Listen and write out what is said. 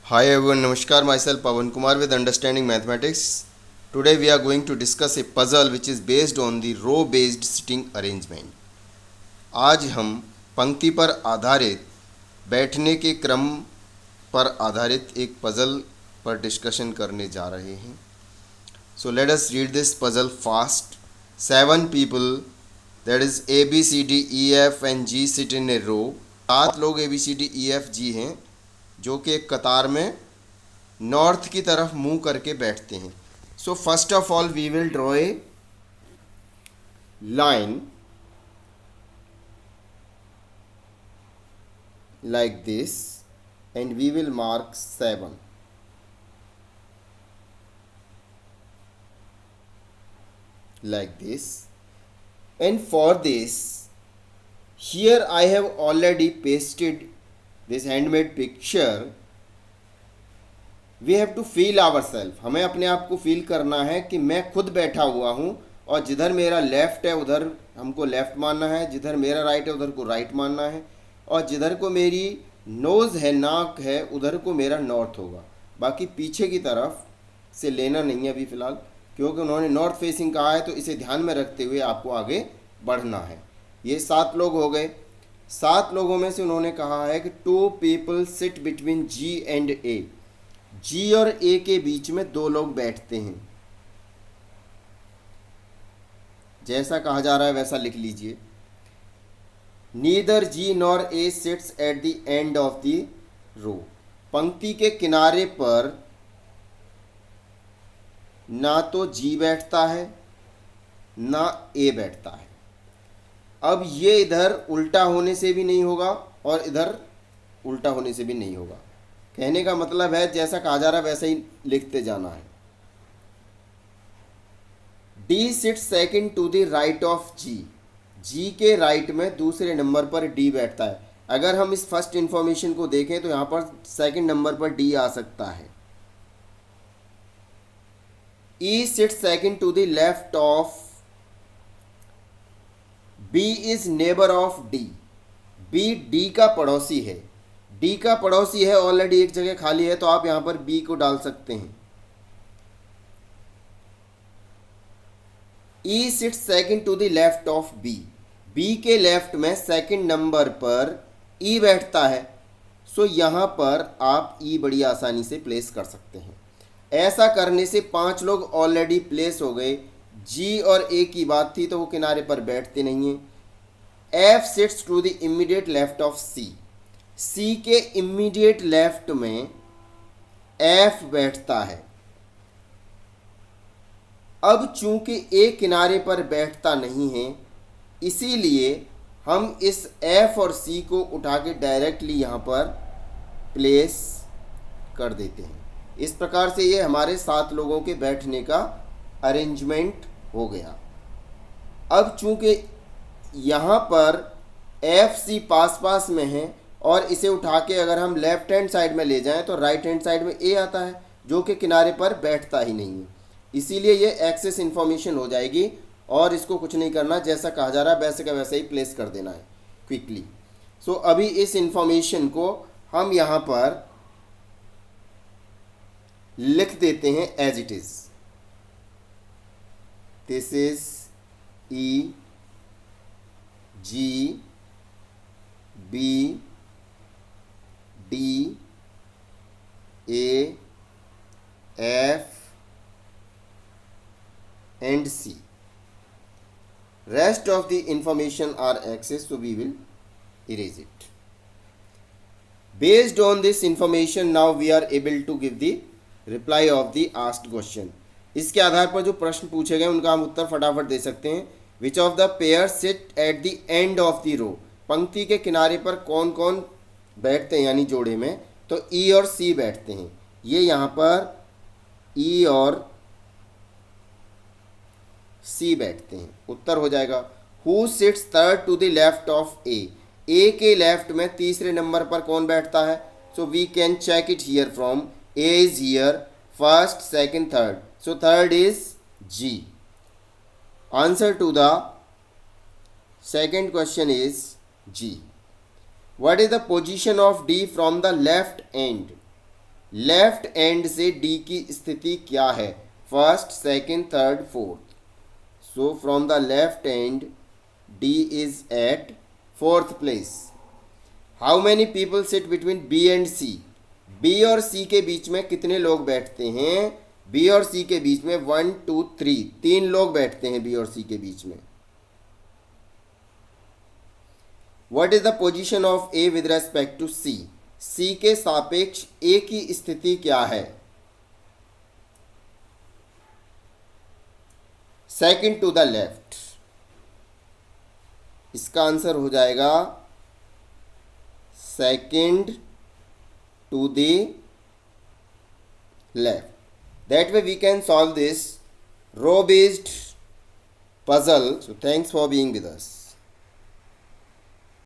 Hi everyone, Namaskar. Myself Pawan Kumar with Understanding Mathematics. Today we are going to discuss a puzzle which is based on the row based sitting arrangement. आज हम पंक्ति पर आधारित बैठने के क्रम पर आधारित एक पजल पर डिस्कशन करने जा रहे हैं. So let us read this puzzle fast. 7 people, that is A B C D E F and G sit in a row. 7 लोग A B C D E F G हैं जो कि एक कतार में नॉर्थ की तरफ मुंह करके बैठते हैं. So first of all we will draw a line like this and we will mark 7. Like this, and for this here I have already pasted this handmade picture. We have to feel ourselves. हमें अपने आप को feel करना है कि मैं खुद बैठा हुआ हूँ और जिधर मेरा लेफ़्ट है उधर हमको लेफ़्ट मानना है, जिधर मेरा राइट है उधर को राइट मानना है, और जिधर को मेरी नोज़ है, नाक है, उधर को मेरा नॉर्थ होगा. बाकी पीछे की तरफ से लेना नहीं है अभी फ़िलहाल, क्योंकि उन्होंने नॉर्थ फेसिंग कहा है, तो इसे ध्यान में रखते हुए आपको आगे बढ़ना है. ये 7 लोग हो गए. 7 लोगों में से उन्होंने कहा है कि 2 people sit between G and A. G और ए के बीच में 2 लोग बैठते हैं. जैसा कहा जा रहा है वैसा लिख लीजिए. Neither G nor A sits at the end of the row. पंक्ति के किनारे पर ना तो जी बैठता है ना ए बैठता है. अब ये इधर उल्टा होने से भी नहीं होगा और इधर उल्टा होने से भी नहीं होगा. कहने का मतलब है जैसा कहा जा रहा है वैसा ही लिखते जाना है. D sit second to the right of G. G के राइट में दूसरे नंबर पर डी बैठता है. अगर हम इस फर्स्ट इंफॉर्मेशन को देखें तो यहाँ पर सेकंड नंबर पर डी आ सकता है. E sit second to the left of B is neighbour of D. B D का पड़ोसी है. डी का पड़ोसी है, ऑलरेडी एक जगह खाली है तो आप यहां पर बी को डाल सकते हैं. E sit second to the left of B. B के लेफ्ट में सेकंड नंबर पर ई बैठता है. सो यहां पर आप ई बड़ी आसानी से प्लेस कर सकते हैं. ऐसा करने से 5 लोग ऑलरेडी प्लेस हो गए. जी और ए की बात थी तो वो किनारे पर बैठते नहीं हैं. F sits to the immediate left of C. C के इमीडिएट लेफ्ट में एफ बैठता है. अब चूंकि ए किनारे पर बैठता नहीं है इसीलिए हम इस एफ और सी को उठा के डायरेक्टली यहाँ पर प्लेस कर देते हैं. इस प्रकार से ये हमारे 7 लोगों के बैठने का अरेंजमेंट हो गया. अब चूंकि यहाँ पर एफ सी पास पास में है और इसे उठा के अगर हम लेफ्ट हैंड साइड में ले जाएं तो राइट हैंड साइड में ए आता है जो कि किनारे पर बैठता ही नहीं है. इसीलिए ये एक्सेस इन्फॉर्मेशन हो जाएगी और इसको कुछ नहीं करना, जैसा कहा जा रहा है वैसे का वैसे ही प्लेस कर देना है क्विकली. सो अभी इस इन्फॉर्मेशन को हम यहाँ पर लिख देते हैं as it is. This is E G B D A F and C. Rest of the information are access, so we will erase it. Based on this information, now we are able to give the reply of the asked question. इसके आधार पर जो प्रश्न पूछे गए उनका हम उत्तर फटाफट दे सकते हैं. Which of the pairs sit at the end of the row? पंक्ति के किनारे पर कौन कौन बैठते हैं यानी जोड़े में, तो E और C बैठते हैं. ये यहाँ पर E और सी बैठते हैं. उत्तर हो जाएगा who sits third to the left of A. A के लेफ्ट में तीसरे नंबर पर कौन बैठता है, so we can check it here from A is here first second third, so third is G. Answer to the second question is G. What is the position of D from the left end? Left end से D की स्थिति क्या है? First, second, third, fourth. So from the left end D is at fourth place. How many people sit between B and C? B और C के बीच में कितने लोग बैठते हैं? बी और सी के बीच में 1 2 3 तीन लोग बैठते हैं बी और सी के बीच में. What is the position of A with respect to C? C के सापेक्ष ए की स्थिति क्या है? Second to the left. इसका आंसर हो जाएगा second to the left. That way we can solve this row based puzzle. So thanks for being with us.